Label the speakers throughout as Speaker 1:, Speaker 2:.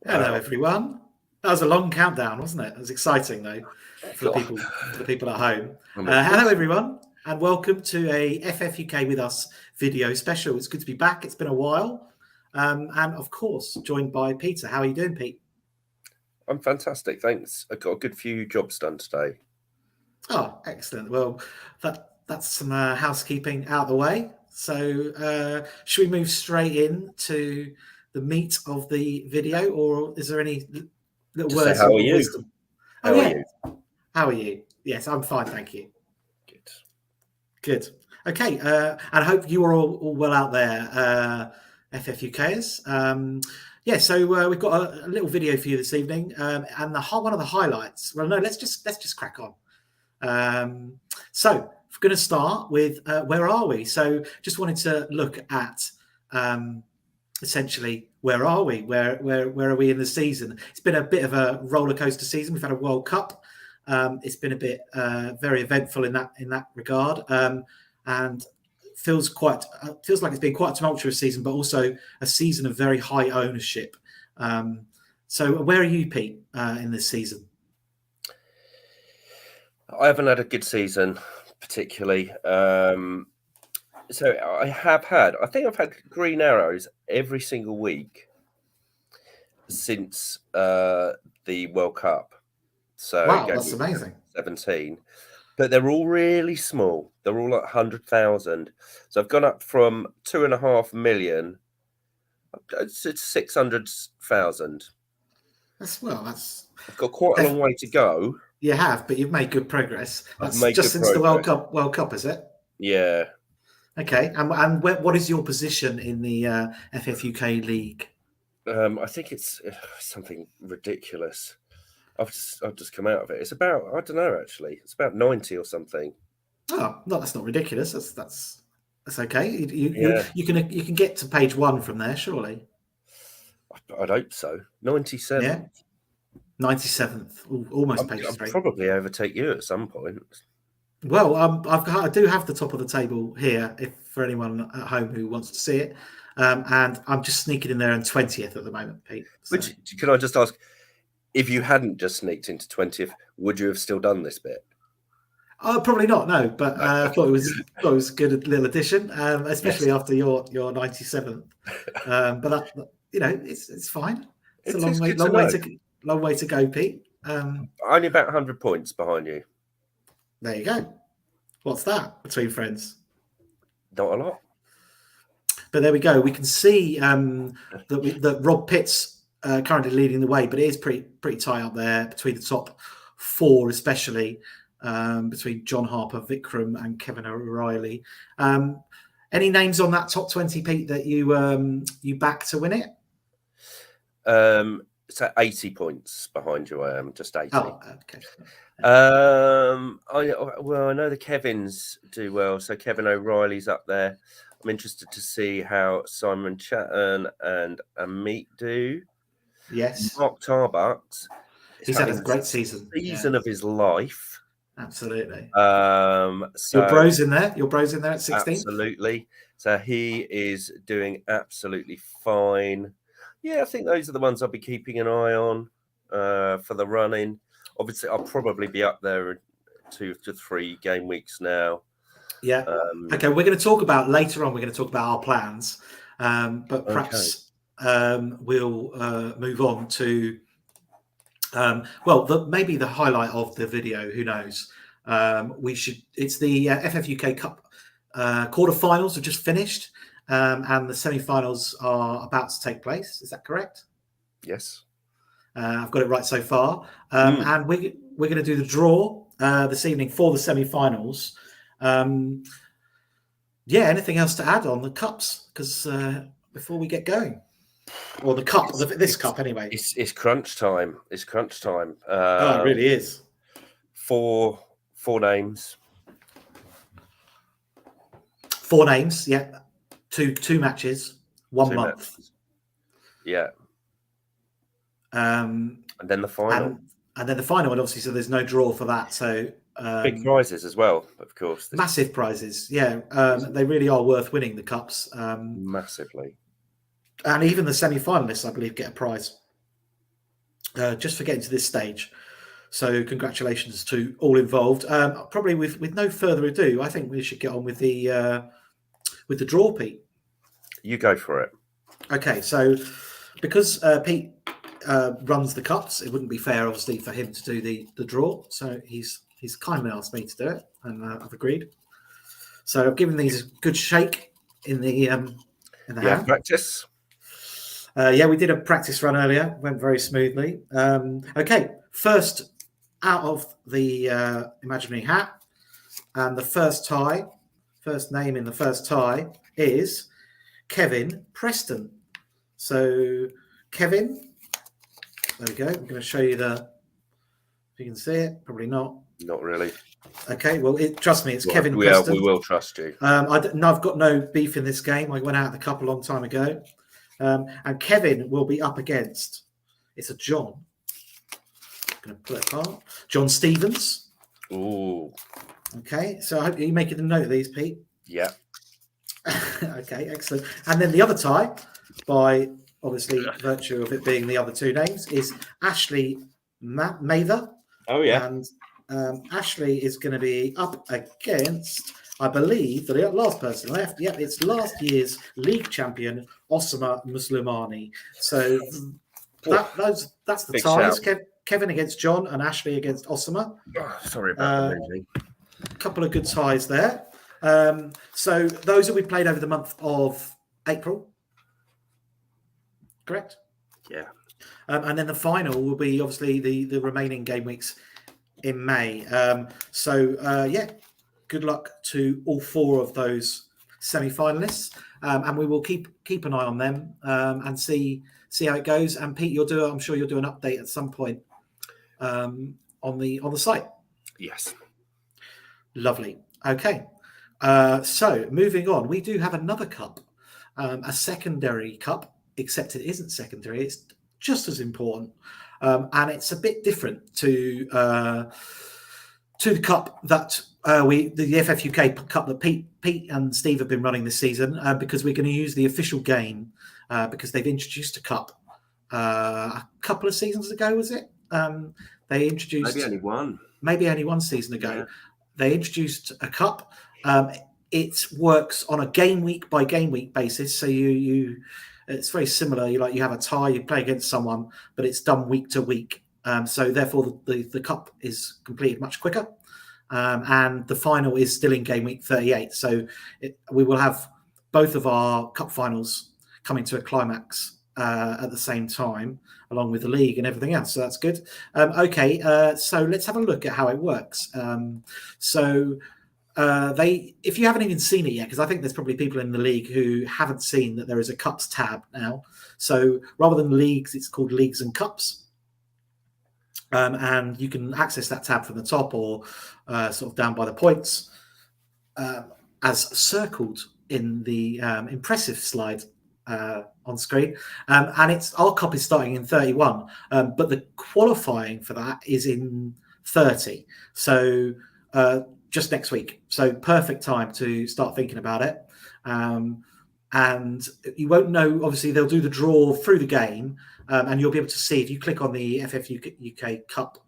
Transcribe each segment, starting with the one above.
Speaker 1: Hello,
Speaker 2: Wow.
Speaker 1: everyone. That was a long countdown, wasn't it? It was exciting, though, for the
Speaker 2: God,
Speaker 1: people at home.
Speaker 2: I'm
Speaker 1: Hello,
Speaker 2: exhausted.
Speaker 1: everyone, and welcome to a FFUK with us video special. It's good to be back. It's been a while, and of course, joined by Peter. How are you doing, Pete?
Speaker 2: I'm fantastic, thanks. I got a good few jobs done today.
Speaker 1: Oh, excellent. Well, that's some housekeeping out of the way. So, should we move straight in to the meat of the video, or is there any little
Speaker 2: Just say,
Speaker 1: words
Speaker 2: how are
Speaker 1: of
Speaker 2: you?
Speaker 1: wisdom? Oh,
Speaker 2: How are
Speaker 1: yeah.
Speaker 2: you?
Speaker 1: How are you? Yes, I'm fine, thank you.
Speaker 2: Good.
Speaker 1: Good. Okay, and I hope you are all well out there, FFUKers. Yeah, so we've got a little video for you this evening, and one of the highlights. Well, no, let's just crack on. So we're going to start with where are we? So just wanted to look at essentially where are we? Where are we in the season? It's been a bit of a roller coaster season. We've had a World Cup. It's been a bit very eventful in that regard, and feels like it's been quite a tumultuous season, but also a season of very high ownership. So where are you, Pete, in this season?
Speaker 2: I haven't had a good season, particularly. So I think I've had green arrows every single week since the World Cup. So
Speaker 1: Wow,
Speaker 2: game
Speaker 1: that's
Speaker 2: week
Speaker 1: amazing.
Speaker 2: 17. But they're all really small. They're all like 100,000. So I've gone up from 2.5 million to 600,000.
Speaker 1: That's
Speaker 2: I've got quite a long way to go.
Speaker 1: you have, but you've made good progress.
Speaker 2: I've
Speaker 1: That's
Speaker 2: made
Speaker 1: just
Speaker 2: good
Speaker 1: since the
Speaker 2: progress.
Speaker 1: World Cup, is it?
Speaker 2: Yeah.
Speaker 1: Okay, and what is your position in the FFUK league?
Speaker 2: I think it's something ridiculous. I've just come out of it. It's about, I don't know, actually. It's about 90 or something.
Speaker 1: Oh, no, that's not ridiculous. That's okay.
Speaker 2: Yeah.
Speaker 1: You can get to page one from there, surely.
Speaker 2: I'd hope so. 97.
Speaker 1: Yeah, 97th, almost page
Speaker 2: I'll
Speaker 1: three.
Speaker 2: probably overtake you at some point.
Speaker 1: Well, I do have the top of the table here, if for anyone at home who wants to see it, and I'm just sneaking in there in 20th at the moment, Pete. So.
Speaker 2: Which, can I just ask, if you hadn't just sneaked into 20th, would you have still done this bit?
Speaker 1: Oh, probably not. No, but
Speaker 2: No.
Speaker 1: I thought it was a good little addition,
Speaker 2: Yes.
Speaker 1: especially after your 97th. But that, it's fine. It's a
Speaker 2: It's good to know.
Speaker 1: long way to go, Pete.
Speaker 2: Only about 100 points behind you.
Speaker 1: There you go. What's that between friends?
Speaker 2: Not a lot.
Speaker 1: But there we go. We can see that Rob Pitt's currently leading the way, but it is pretty tight up there between the top four, especially between John Harper, Vikram, and Kevin O'Reilly. Any names on that top 20, Pete, that you back to win it?
Speaker 2: So 80 points behind you. I am just 80.
Speaker 1: Oh, okay.
Speaker 2: I know the Kevins do well. So Kevin O'Reilly's up there. I'm interested to see how Simon Chatton and Amit do.
Speaker 1: Yes.
Speaker 2: Mark Tarbuck's.
Speaker 1: He's had a great season.
Speaker 2: Season of his life.
Speaker 1: Absolutely.
Speaker 2: So
Speaker 1: Your bro's in there. Your bro's in there at 16.
Speaker 2: Absolutely. So he is doing absolutely fine. Yeah, I think those are the ones I'll be keeping an eye on for the running. Obviously, I'll probably be up there in 2 to 3 game weeks now.
Speaker 1: Yeah. Okay, we're going to talk about later on. We're going to talk about our plans, but perhaps we'll move on to maybe the highlight of the video. Who knows? It's the FFUK Cup quarterfinals have just finished, and the semi-finals are about to take place. Is that correct?
Speaker 2: Yes.
Speaker 1: I've got it right so far. And we're going to do the draw this evening for the semi-finals. Anything else to add on the cups? Because before we get going, or the cup, this cup anyway.
Speaker 2: It's crunch time. It's crunch time.
Speaker 1: It really is.
Speaker 2: Four names.
Speaker 1: 4 names. Yeah, two matches, 1 month.
Speaker 2: Matches. Yeah.
Speaker 1: And
Speaker 2: then the final.
Speaker 1: And then the final one, obviously. So there's no draw for that. So
Speaker 2: big prizes as well, of course.
Speaker 1: Massive prizes. Yeah, they really are worth winning, the cups.
Speaker 2: Massively.
Speaker 1: And even the semi-finalists, I believe, get a prize. just for getting to this stage. So congratulations to all involved. Probably with no further ado, I think we should get on with the draw, Pete.
Speaker 2: You go for it.
Speaker 1: Okay, so because Pete runs the cups, it wouldn't be fair, obviously, for him to do the draw. So he's kindly asked me to do it, and I've agreed. So I've given these a good shake in the hand.
Speaker 2: Practice.
Speaker 1: Yeah, we did a practice run earlier. Went very smoothly. Okay, first out of the imaginary hat, and the first name in the first tie is Kevin Preston. So Kevin, there we go. I'm going to show you if you can see it. Probably not.
Speaker 2: Not really.
Speaker 1: Okay, well, trust me, it's Kevin Preston.
Speaker 2: We will trust you.
Speaker 1: I've got no beef in this game. I went out the cup a long time ago. And Kevin will be up against, it's a John. I'm going to pull it apart. John Stevens.
Speaker 2: Ooh.
Speaker 1: Okay, so I hope you're making a note of these, Pete.
Speaker 2: Yeah.
Speaker 1: Okay, excellent. And then the other tie, by obviously virtue of it being the other two names, is Ashley Mather.
Speaker 2: Oh, yeah.
Speaker 1: And Ashley is going to be up against, I believe, the last person left. Yep, it's last year's league champion, Osama Muslimani. So that's the ties. Kevin against John and Ashley against Osama.
Speaker 2: Oh, sorry about the losing.
Speaker 1: A couple of good ties there. So those will be played over the month of April. Correct?
Speaker 2: Yeah.
Speaker 1: And then the final will be obviously the remaining game weeks in May. Good luck to all four of those semi-finalists, and we will keep an eye on them and see how it goes. And Pete, I'm sure you'll do an update at some point on the site.
Speaker 2: Yes.
Speaker 1: Lovely. Okay. So moving on, we do have another cup, a secondary cup, except it isn't secondary. It's just as important, and it's a bit different to the cup that the FFUK Cup that Pete and Steve have been running this season, because we're going to use the official game because they've introduced a cup a couple of seasons ago. Was it? They introduced maybe only one season ago. Yeah. They introduced a cup. It works on a game week by game week basis. So it's very similar. You have a tie, you play against someone, but it's done week to week. So therefore, the cup is completed much quicker, and the final is still in game week 38. So we will have both of our cup finals coming to a climax at the same time, along with the league and everything else. So that's good. So let's have a look at how it works. If you haven't even seen it yet, because I think there's probably people in the league who haven't seen that there is a cups tab now. So rather than leagues, it's called leagues and cups. And you can access that tab from the top or sort of down by the points as circled in the impressive slide on screen. And our cup is starting in 31, but the qualifying for that is in 30. So just next week. So perfect time to start thinking about it. And you won't know, obviously, they'll do the draw through the game, and you'll be able to see, if you click on the FFUK Cup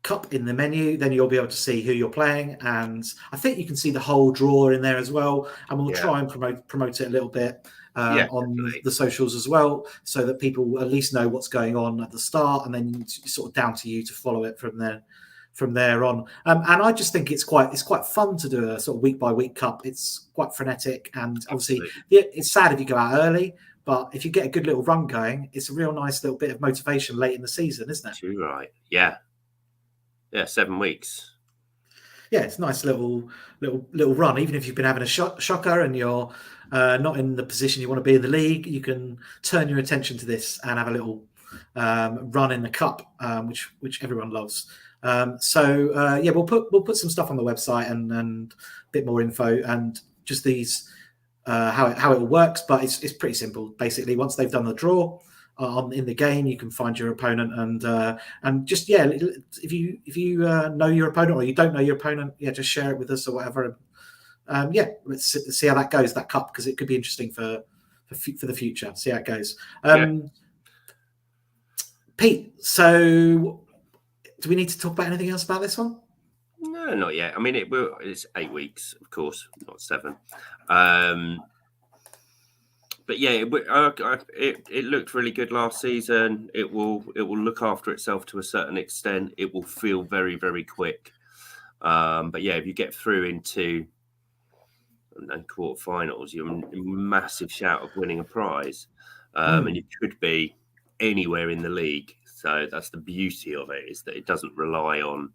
Speaker 1: Cup in the menu, then you'll be able to see who you're playing. And I think you can see the whole draw in there as well. And we'll try and promote it a little bit on the socials as well, so that people at least know what's going on at the start, and then it's sort of down to you to follow it from there on. And I just think it's quite fun to do a sort of week by week cup. It's quite frenetic, and obviously it's sad if you go out early, but if you get a good little run going, it's a real nice little bit of motivation late in the season, isn't it?
Speaker 2: Too right. Yeah, 7 weeks.
Speaker 1: Yeah, it's a nice little run. Even if you've been having a shocker and you're not in the position you want to be in the league, you can turn your attention to this and have a little run in the cup, which everyone loves. We'll put some stuff on the website and a bit more info and just these how it all works. But it's pretty simple. Basically, once they've done the draw in the game, you can find your opponent and just if you know your opponent or you don't know your opponent, just share it with us or whatever. Let's see how that goes, that cup, because it could be interesting for the future. See how it goes. Pete, so do we need to talk about anything else about this one?
Speaker 2: No, not yet. I mean, it's 8 weeks, of course, not 7. But yeah, it looked really good last season. It will look after itself to a certain extent. It will feel very, very quick. But yeah, if you get through into quarterfinals, you're a massive shout of winning a prize, and you could be anywhere in the league. So that's the beauty of it, is that it doesn't rely on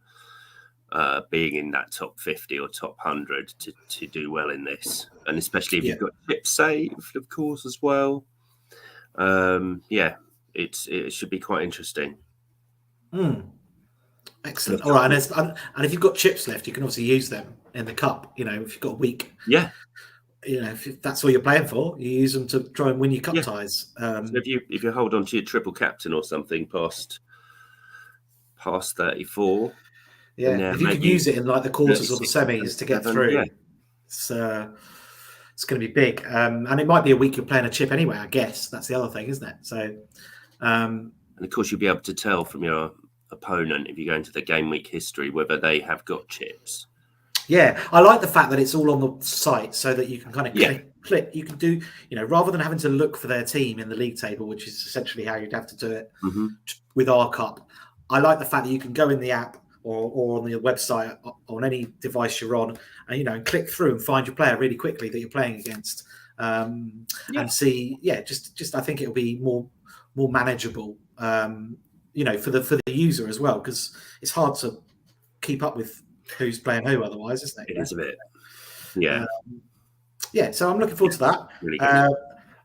Speaker 2: being in that top 50 or top 100 to do well in this, and especially if you've got chips saved, of course, as well. It should be quite interesting.
Speaker 1: Excellent. All right, and if you've got chips left, you can obviously use them in the cup. You know, if you've got a week, you know, if that's all you're playing for, you use them to try and win your cup ties.
Speaker 2: So if you hold on to your triple captain or something past 34.
Speaker 1: If you can use it in like the quarters or the semis to get through, it's going to be big. And it might be a week you're playing a chip anyway, I guess. That's the other thing, isn't it? So,
Speaker 2: and of course, you'll be able to tell from your opponent, if you go into the game week history, whether they have got chips.
Speaker 1: Yeah, I like the fact that it's all on the site, so that you can kind of click. You can do, you know, rather than having to look for their team in the league table, which is essentially how you'd have to do it with our cup. I like the fact that you can go in the app or on the website on any device you're on, and you know, and click through and find your player really quickly that you're playing against, and see. Yeah, just I think it'll be more manageable. You know, for the user as well, because it's hard to keep up with who's playing who otherwise, isn't it?
Speaker 2: It is a bit. Yeah.
Speaker 1: So I'm looking forward to that.
Speaker 2: Really good.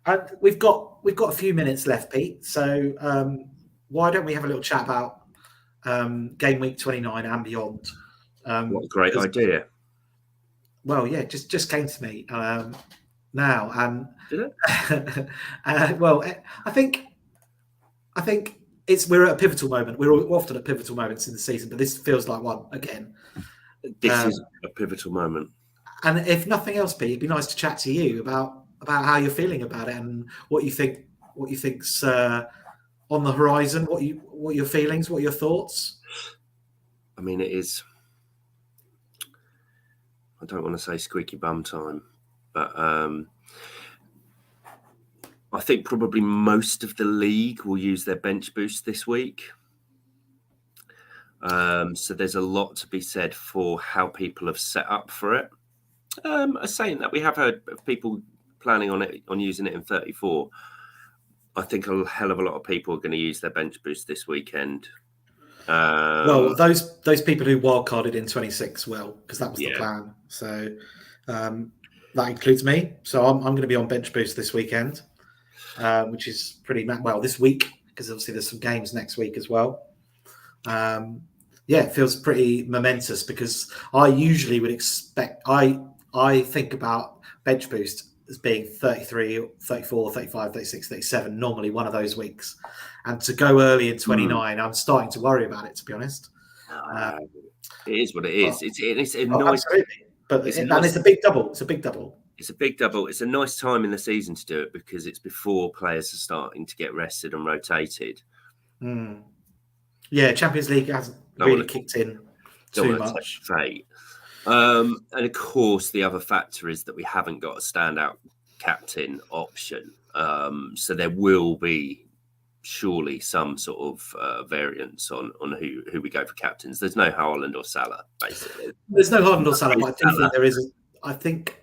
Speaker 1: And we've got a few minutes left, Pete. So why don't we have a little chat about game week 29 and beyond?
Speaker 2: What a great idea.
Speaker 1: Well, yeah, just came to me now, and
Speaker 2: did it?
Speaker 1: Well, I think we're at a pivotal moment. We're often at pivotal moments in the season, but this feels like one again.
Speaker 2: This is a pivotal moment.
Speaker 1: And if nothing else, Pete, it'd be nice to chat to you about how you're feeling about it and what you think's on the horizon. What your feelings, what your thoughts.
Speaker 2: I mean, it is. I don't want to say squeaky bum time, but I think probably most of the league will use their bench boost this week. So there's a lot to be said for how people have set up for it. Saying that, we have heard of people planning on using it in 34. I think a hell of a lot of people are going to use their bench boost this weekend.
Speaker 1: Well, those people who wildcarded in 26 will, because that was the plan. So that includes me. So I'm going to be on bench boost this weekend, which is pretty this week, because obviously there's some games next week as well. It feels pretty momentous, because I usually would expect I think about bench boost as being 33, 34, 35, 36, 37, normally one of those weeks. And to go early in 29, I'm starting to worry about it, to be honest.
Speaker 2: It is what it is. It's a nice...
Speaker 1: Absolutely. But it's a big double. It's a big double.
Speaker 2: It's a big double. It's a nice time in the season to do it, because it's before players are starting to get rested and rotated.
Speaker 1: Yeah, Champions League hasn't really kicked in too much.
Speaker 2: Fate. And of course, the other factor is that we haven't got a standout captain option. So there will be surely some sort of variance on who we go for captains. There's no Haaland or Salah, basically.
Speaker 1: There's no Haaland or Salah, but I do think there is. I think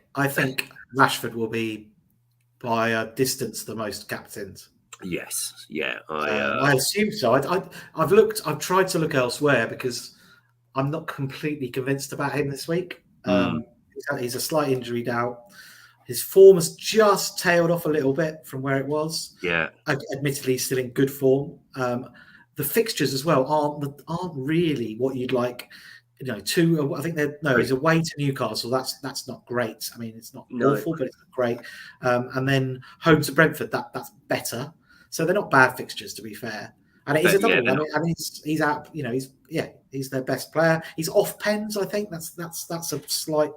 Speaker 1: Rashford will be by a distance the most captained.
Speaker 2: Yes, yeah,
Speaker 1: I assume so. I've tried to look elsewhere, because I'm not completely convinced about him this week. He's a slight injury doubt. His form has just tailed off a little bit from where it was.
Speaker 2: Yeah,
Speaker 1: admittedly, he's still in good form. The fixtures as well aren't really what you'd like. You know, I think he's away to Newcastle. That's not great. I mean, it's not awful, but it's not great. And then home to Brentford. That's better. So they're not bad fixtures, to be fair. And it is a double. He's out. You know, he's their best player. He's off pens. I think that's a slight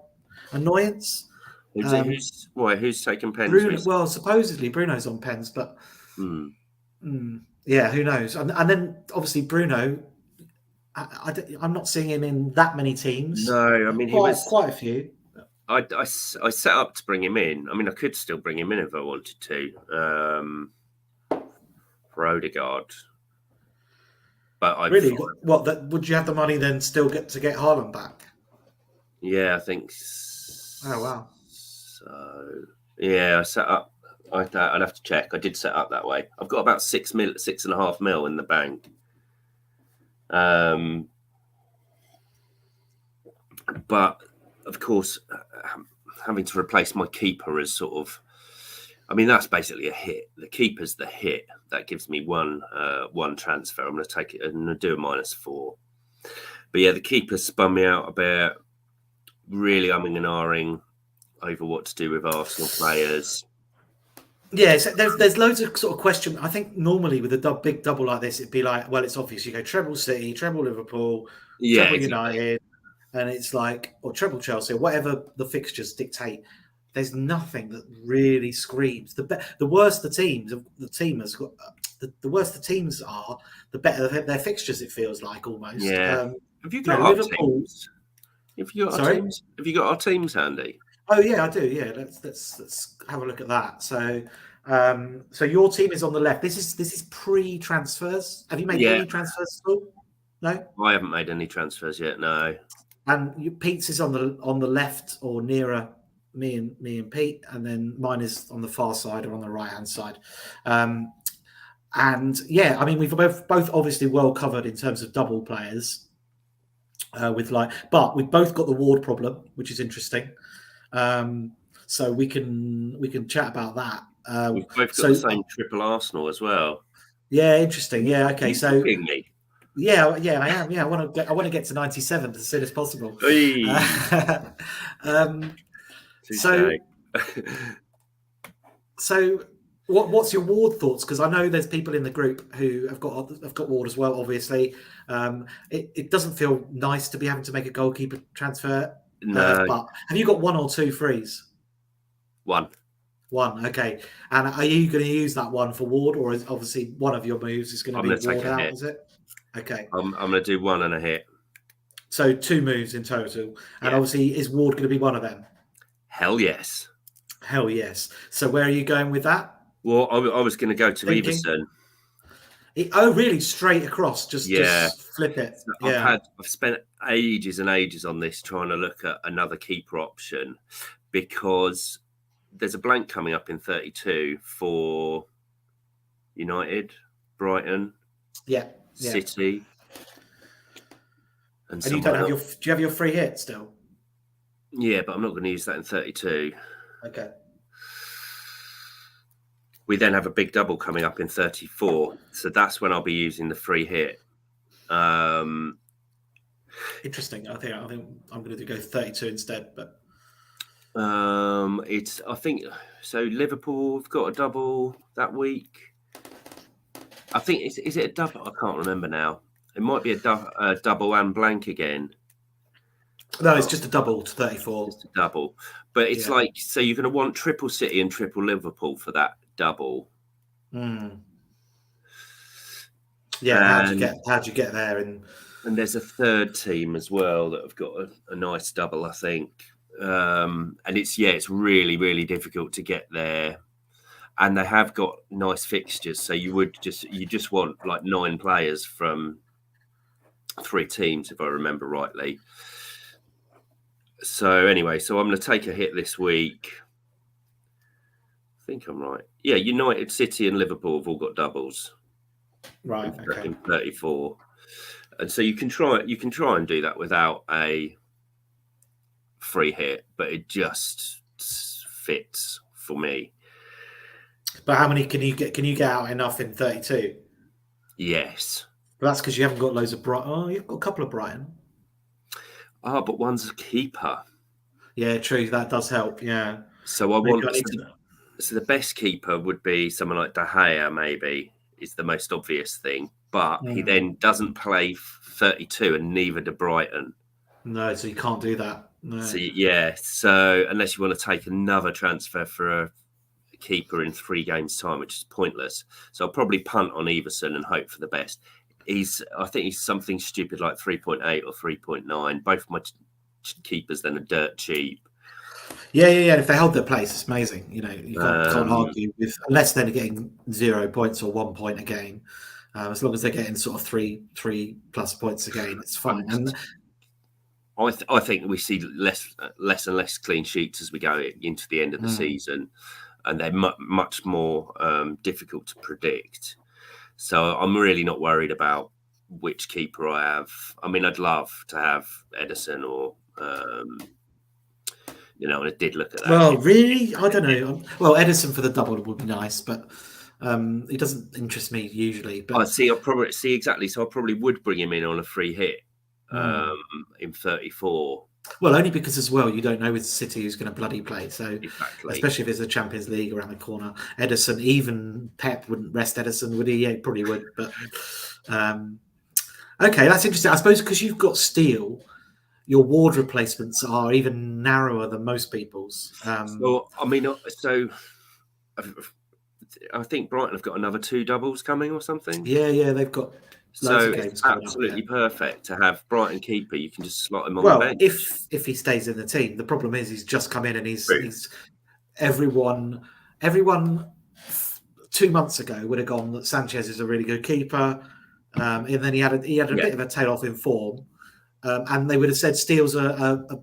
Speaker 1: annoyance.
Speaker 2: Who's taking pens?
Speaker 1: Well, supposedly Bruno's on pens, but Yeah, who knows? And then obviously Bruno, I'm not seeing him in that many teams,
Speaker 2: No, I
Speaker 1: but
Speaker 2: mean, he was.
Speaker 1: quite a few.
Speaker 2: I set up to bring him in. I mean, I could still bring him in if I wanted to, for Odegaard. But
Speaker 1: Really? What? That would you have the money then still get Haaland back?
Speaker 2: yeah, I think
Speaker 1: Oh wow.
Speaker 2: so. Yeah, I set up. I'd have to check. I did set up that way. I've got about 6.5 mil in the bank. But of course, having to replace my keeper is sort of. I mean, that's basically a hit. The keeper's the hit. That gives me one transfer. I'm going to take it and do a -4. But yeah, the keeper spun me out a bit. Really umming and ahhing over what to do with Arsenal players.
Speaker 1: Yeah, so there's loads of sort of question. I think normally with a big double like this, it'd be like, well, it's obvious. You go treble City, treble Liverpool,
Speaker 2: Yeah,
Speaker 1: treble
Speaker 2: exactly.
Speaker 1: United, and it's like, or treble Chelsea, or whatever the fixtures dictate. There's nothing that really screams. The worse the teams, the team has got. The worse the teams are, the better their fixtures. It feels like almost.
Speaker 2: Yeah. Have you
Speaker 1: You know,
Speaker 2: got our
Speaker 1: Liverpool.
Speaker 2: teams? Have you got our
Speaker 1: Sorry.
Speaker 2: teams? Have you got our teams handy?
Speaker 1: Oh yeah, I do. Yeah, let's have a look at that. So, so your team is on the left. This is pre-transfers. Have you made
Speaker 2: Yeah,
Speaker 1: any transfers at all? No.
Speaker 2: I haven't made any transfers yet. No.
Speaker 1: And Pete's is on the left or nearer me and Pete, and then mine is on the far side or on the right hand side. And yeah, I mean we've both obviously well covered in terms of double players. But we've both got the Ward problem, which is interesting. So we can chat about that.
Speaker 2: We've both got the
Speaker 1: So
Speaker 2: same triple Arsenal as well.
Speaker 1: yeah, interesting. Yeah,
Speaker 2: Are
Speaker 1: okay.
Speaker 2: you
Speaker 1: So
Speaker 2: copying me?
Speaker 1: yeah, I am. Yeah, I want to get to 97 as soon as possible.
Speaker 2: Hey,
Speaker 1: Um, so
Speaker 2: touche.
Speaker 1: so what's your Ward thoughts? Because I know there's people in the group who have got Ward as well. Obviously, it doesn't feel nice to be having to make a goalkeeper transfer.
Speaker 2: No,
Speaker 1: But have you got one or two frees?
Speaker 2: one.
Speaker 1: One, okay. And are you going to use that one for Ward, or is obviously one of your moves is going to
Speaker 2: I'm
Speaker 1: be
Speaker 2: going to take
Speaker 1: Ward
Speaker 2: a
Speaker 1: out?
Speaker 2: hit.
Speaker 1: Is it? Okay.
Speaker 2: I'm going to do one and a hit.
Speaker 1: So two moves in total, and
Speaker 2: Yeah.
Speaker 1: obviously is Ward going to be one of them?
Speaker 2: Hell yes.
Speaker 1: Hell yes. So where are you going with that?
Speaker 2: Well, I was going to go to
Speaker 1: Thinking?
Speaker 2: Everson.
Speaker 1: Oh, really? Straight across?
Speaker 2: Yeah.
Speaker 1: Just flip it?
Speaker 2: So
Speaker 1: Yeah.
Speaker 2: I've spent ages and ages on this trying to look at another keeper option because there's a blank coming up in 32 for United, Brighton,
Speaker 1: Yeah.
Speaker 2: City, and
Speaker 1: And you don't
Speaker 2: someone
Speaker 1: have
Speaker 2: else.
Speaker 1: do you have your free hit still?
Speaker 2: Yeah, but I'm not going to use that in 32.
Speaker 1: Okay.
Speaker 2: We then have a big double coming up in 34. So that's when I'll be using the free hit.
Speaker 1: Interesting. I think I'm going to go 32 instead, but
Speaker 2: I think so. Liverpool have got a double that week. I think is it a double? I can't remember now. It might be a double and blank again.
Speaker 1: no, it's just a double to 34.
Speaker 2: Just a double, but it's like so you're going to want triple City and triple Liverpool for that double.
Speaker 1: Mm. Yeah, how'd you get there? And
Speaker 2: there's a third team as well that have got a nice double, I think. And it's really, really difficult to get there. And they have got nice fixtures, so you just want like 9 players from 3 teams, if I remember rightly. So anyway, I'm going to take a hit this week. I think I'm right. Yeah, United, City, and Liverpool have all got doubles.
Speaker 1: Right. Okay.
Speaker 2: In 34, and so you can try and do that without a free hit, but it just fits for me.
Speaker 1: But how many can you get? Can you get out enough in 32?
Speaker 2: Yes.
Speaker 1: But that's because you haven't got loads of Brighton. Oh, you've got a couple of Brighton.
Speaker 2: Oh, but one's a keeper.
Speaker 1: Yeah, true. That does help. Yeah.
Speaker 2: So so the best keeper would be someone like De Gea, maybe, is the most obvious thing. But he then doesn't play 32 and neither do Brighton.
Speaker 1: No, so you can't do that. No.
Speaker 2: So, yeah. So unless you want to take another transfer for a keeper in 3 games' time, which is pointless. So I'll probably punt on Everson and hope for the best. I think he's something stupid like 3.8 or 3.9. Both of my keepers then are dirt cheap.
Speaker 1: Yeah. If they hold their place, it's amazing. You can't argue with, unless they're getting 0 points or 1 point a game. As long as they're getting sort of three plus points a game, it's fine. And
Speaker 2: I think we see less and less clean sheets as we go into the end of the season, and they're much more difficult to predict. So I'm really not worried about which keeper I have. I mean, I'd love to have Edison or, I did look at that.
Speaker 1: Well, really? I don't know. Well, Edison for the double would be nice, but he doesn't interest me usually. But
Speaker 2: I see. Exactly. So I probably would bring him in on a free hit in 34.
Speaker 1: Well, only because as well, you don't know with City who's going to bloody play. So
Speaker 2: exactly,
Speaker 1: especially if there's a Champions League around the corner, Edison, even Pep wouldn't rest Edison, would he? Yeah, he probably would. But okay, that's interesting. I suppose because you've got Steele, your ward replacements are even narrower than most people's.
Speaker 2: So I mean, I think Brighton have got another 2 doubles coming or something.
Speaker 1: Yeah, they've got.
Speaker 2: So it's absolutely perfect to have Brighton keeper. You can just slot him on the bench.
Speaker 1: If he stays in the team. The problem is he's just come in and he's everyone 2 months ago would have gone that Sanchez is a really good keeper, and then he had a bit of a tail off in form, and they would have said Steele's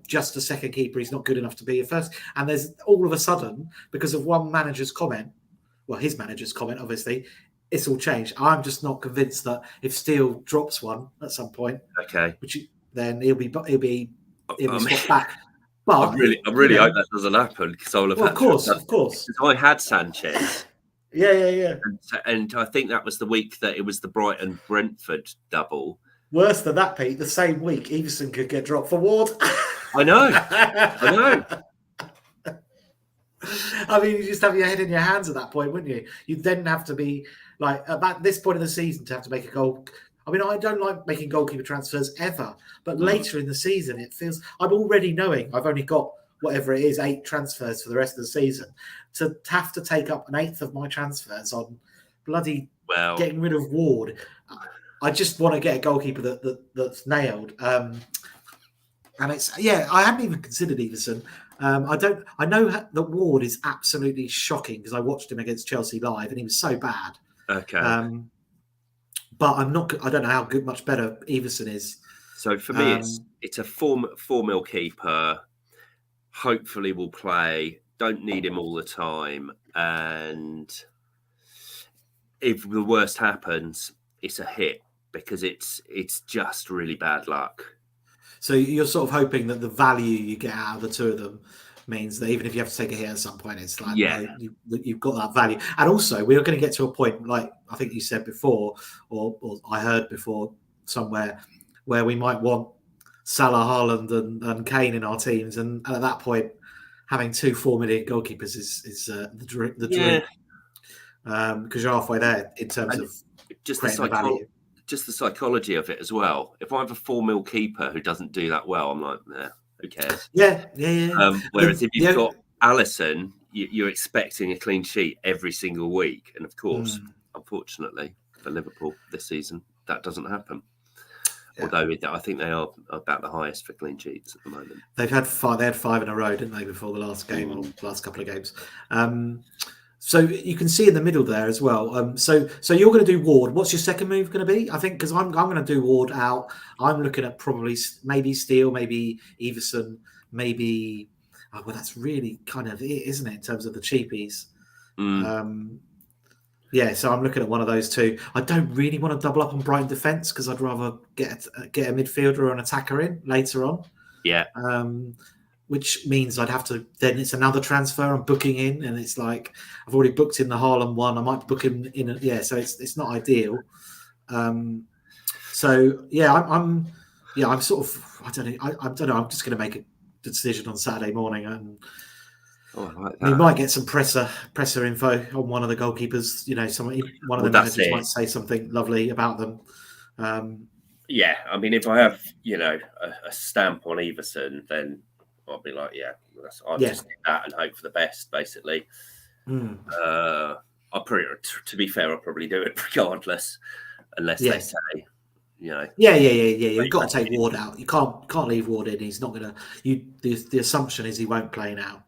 Speaker 1: just a second keeper. He's not good enough to be a first. And there's all of a sudden, because of one manager's comment, well, his manager's comment, obviously, it's all changed. I'm just not convinced that if Steele drops one at some point, then he'll be swapped back. But
Speaker 2: I really hope that doesn't happen, because I'll have
Speaker 1: of course. Because
Speaker 2: I had Sanchez.
Speaker 1: Yeah.
Speaker 2: And I think that was the week that it was the Brighton Brentford double.
Speaker 1: Worse than that, Pete. The same week, Everson could get dropped for Ward.
Speaker 2: I know.
Speaker 1: I mean, you just have your head in your hands at that point, wouldn't you? You'd then have to be like, at this point of the season, to have to make a goal. I mean, I don't like making goalkeeper transfers ever, but later in the season, it feels I'm already knowing I've only got whatever it is, 8 transfers for the rest of the season. To have to take up an eighth of my transfers on bloody getting rid of Ward. I just want to get a goalkeeper that's nailed. And it's I hadn't even considered Everson. I know that Ward is absolutely shocking because I watched him against Chelsea live and he was so bad.
Speaker 2: Okay.
Speaker 1: But I don't know how much better Everson is.
Speaker 2: So for me, it's a 4 mil keeper. Hopefully will play. Don't need him all the time. And if the worst happens, it's a hit, because it's just really bad luck.
Speaker 1: So you're sort of hoping that the value you get out of the two of them means that even if you have to take a hit at some point, it's like you've got that value. And also, we are going to get to a point, like I think you said before, or I heard before somewhere, where we might want Salah, Haaland, and Kane in our teams, and at that point, having 2 4 million goalkeepers is the dream. Because you're halfway there in terms of
Speaker 2: just
Speaker 1: the value.
Speaker 2: Just the psychology of it as well. If I have a 4 mil keeper who doesn't do that well, I'm like, who cares?
Speaker 1: Yeah.
Speaker 2: Whereas if you've got Alisson, you're expecting a clean sheet every single week. And of course, unfortunately, for Liverpool this season, that doesn't happen. Yeah. Although I think they are about the highest for clean sheets at the moment.
Speaker 1: They had 5 in a row, didn't they, before the last game or last couple of games? So you can see in the middle there as well. So you're going to do Ward. What's your second move going to be? I think because I'm going to do Ward out. I'm looking at probably maybe Steele, maybe Everson, maybe. Oh, well, that's really kind of it, isn't it, in terms of the cheapies? So I'm looking at one of those two. I don't really want to double up on Brighton defence because I'd rather get a midfielder or an attacker in later on.
Speaker 2: Yeah.
Speaker 1: Which means I'd have to, then it's another transfer I'm booking in, and it's like I've already booked in the Haaland one. I might book him in. So it's not ideal. I'm sort of, I don't know. I'm just going to make a decision on Saturday morning, and we might get some presser info on one of the goalkeepers. One of the managers might say something lovely about them.
Speaker 2: I mean, if I have a stamp on Everson, then I'll be like, I'll just do that and hope for the best, basically.
Speaker 1: Mm.
Speaker 2: To be fair, I'll probably do it regardless, unless they
Speaker 1: Yeah.
Speaker 2: say, you know.
Speaker 1: Yeah. You've got
Speaker 2: Back
Speaker 1: to take
Speaker 2: in.
Speaker 1: Ward out. You can't leave Ward in. He's not gonna. The assumption is he won't play now.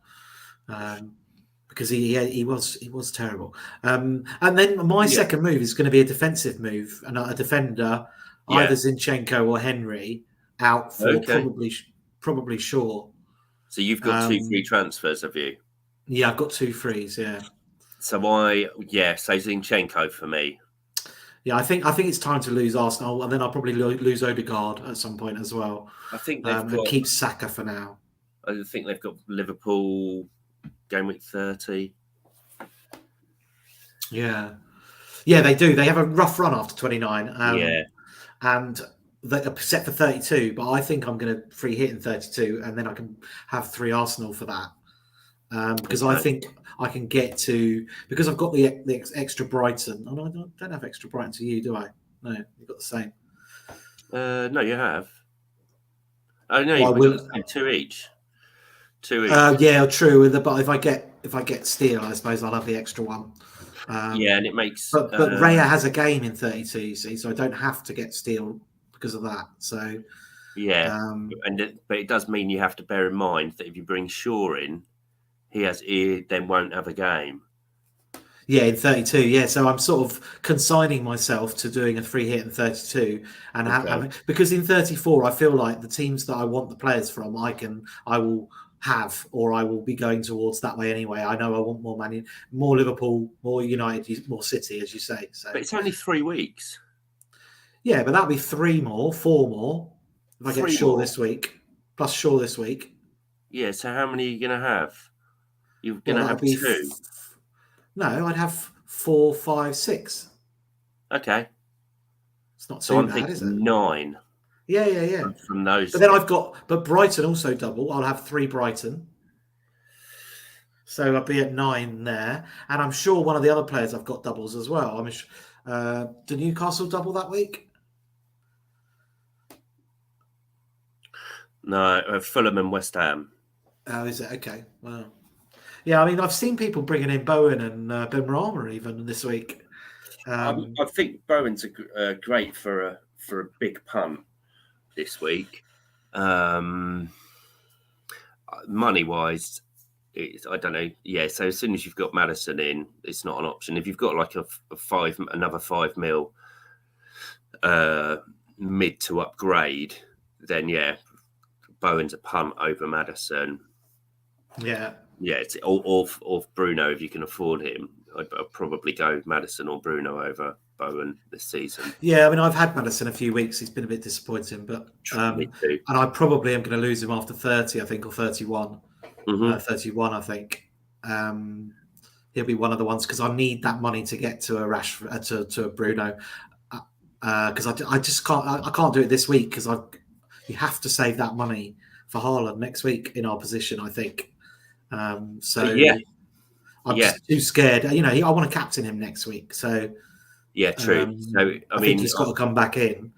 Speaker 1: Because he was terrible. And then my
Speaker 2: Yeah.
Speaker 1: second move is going to be a defensive move, and a defender, either
Speaker 2: Yeah.
Speaker 1: Zinchenko or Henry, out for
Speaker 2: Okay.
Speaker 1: probably Shaw.
Speaker 2: So you've got 2 free transfers, have you?
Speaker 1: Yeah, I've got 2 frees. Yeah,
Speaker 2: So so Zinchenko for me.
Speaker 1: yeah. I think it's time to lose Arsenal, and then I'll probably lose Odegaard at some point as well,
Speaker 2: I think
Speaker 1: and keep Saka for now.
Speaker 2: I think they've got Liverpool game week 30.
Speaker 1: Yeah, they do. They have a rough run after 29.
Speaker 2: Yeah.
Speaker 1: And they're set for 32, but I think I'm going to free hit in 32, and then I can have 3 Arsenal for that. Because I think I can get to, because I've got the extra Brighton. Oh, no, I don't have extra Brighton to you, do I? No, you've got the same.
Speaker 2: No, you have. Oh no,
Speaker 1: Well,
Speaker 2: we've got the same 2 each. 2 each.
Speaker 1: Yeah, true. But if I get Steel, I suppose I'll have the extra one.
Speaker 2: Yeah, and it makes.
Speaker 1: But Raya has a game in 32, you see, so I don't have to get Steel because of that. So
Speaker 2: Yeah, but it does mean you have to bear in mind that if you bring Shaw in, he then won't have a game.
Speaker 1: Yeah, in 32. Yeah, so I'm sort of consigning myself to doing a free hit in 32, and because in 34 I feel like the teams that I want the players from, I will have, or I will be going towards that way anyway. I know I want more Liverpool, more United, more City, as you say. So,
Speaker 2: but it's only 3 weeks.
Speaker 1: Yeah, but that'll be 4 more if I get Shaw this week, plus Shaw this week.
Speaker 2: Yeah, so how many are you going to have? You're going to have 2.
Speaker 1: No, I'd have 4, 5, 6.
Speaker 2: Okay.
Speaker 1: It's not too bad, is it?
Speaker 2: 9.
Speaker 1: Yeah.
Speaker 2: From those.
Speaker 1: But then but Brighton also double. I'll have 3 Brighton. So I'll be at 9 there. And I'm sure one of the other players I've got doubles as well. Do Newcastle double that week?
Speaker 2: No, Fulham and West Ham.
Speaker 1: Oh, is it? Okay. Well, yeah, I mean, I've seen people bringing in Bowen and Benrahma even this week.
Speaker 2: I think Bowen's great for a big punt this week. Money wise, I don't know. Yeah, so as soon as you've got Maddison in, it's not an option. If you've got like another 5 mil mid to upgrade, then yeah, Bowen's a punt over Maddison.
Speaker 1: Yeah,
Speaker 2: it's or Bruno if you can afford him. I'd probably go Maddison or Bruno over Bowen this season.
Speaker 1: Yeah, I mean, I've had Maddison a few weeks. He's been a bit disappointing, but
Speaker 2: Me too.
Speaker 1: And I probably am going to lose him after 30, I think, or 31.
Speaker 2: Mm-hmm.
Speaker 1: 31, I think. He'll be one of the ones because I need that money to get to a Rashford, to a Bruno, because I just can't. I can't do it this week because you have to save that money for Haaland next week in our position, I think. So
Speaker 2: yeah.
Speaker 1: I'm just too scared. I want to captain him next week. So
Speaker 2: yeah, true. So
Speaker 1: I think he's got to come back in.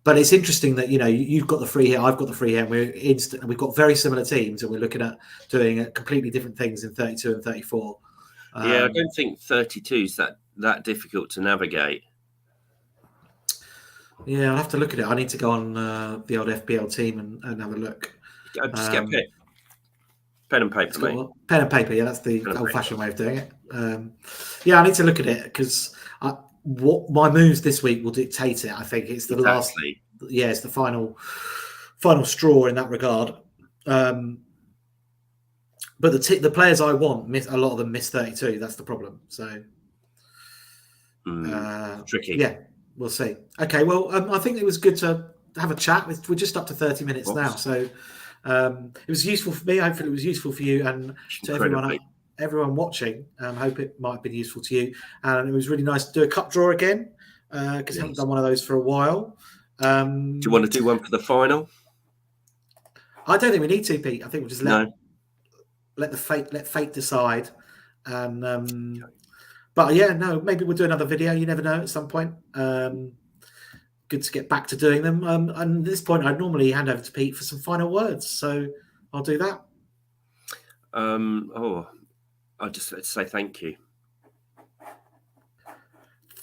Speaker 1: But it's interesting that you've got the free hit, I've got the free hit, and we've got very similar teams, and we're looking at doing completely different things in 32 and 34.
Speaker 2: Yeah, I don't think 32 is that difficult to navigate.
Speaker 1: Yeah, I'll have to look at it. I need to go on the old FPL team and have a look.
Speaker 2: Just get a pen and paper, mate.
Speaker 1: Pen and paper, yeah, that's the old-fashioned way of doing it. Yeah, I need to look at it because what my moves this week will dictate it. I think it's the last. Yeah, it's the final straw in that regard. But the players I want a lot of them miss 32. That's the problem. So
Speaker 2: tricky.
Speaker 1: Yeah, we'll see. Okay, well, I think it was good to have a chat. We're just up to 30 minutes now, so it was useful for me. Hopefully, it was useful for you and to everyone watching. Hope it might have been useful to you. And it was really nice to do a cup draw again because I haven't done one of those for a while.
Speaker 2: Do you want to do one for the final?
Speaker 1: I don't think we need to, Pete. I think we'll just let fate decide. And but yeah, no, maybe we'll do another video. You never know at some point. Good to get back to doing them. And at this point, I'd normally hand over to Pete for some final words. So I'll do that.
Speaker 2: I just say thank you.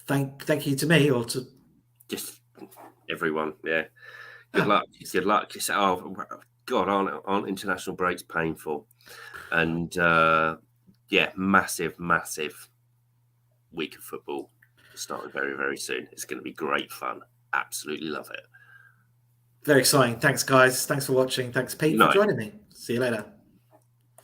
Speaker 1: Thank you to me or to
Speaker 2: Just everyone. Yeah. Good
Speaker 1: Oh,
Speaker 2: luck. Good luck. Oh, God, aren't international breaks painful? And yeah, massive week of football starting very, very soon. It's going to be great fun. Absolutely love it.
Speaker 1: very exciting. Thanks, guys. Thanks for watching. Thanks, Pete,
Speaker 2: Good
Speaker 1: for
Speaker 2: night.
Speaker 1: joining me. See you later.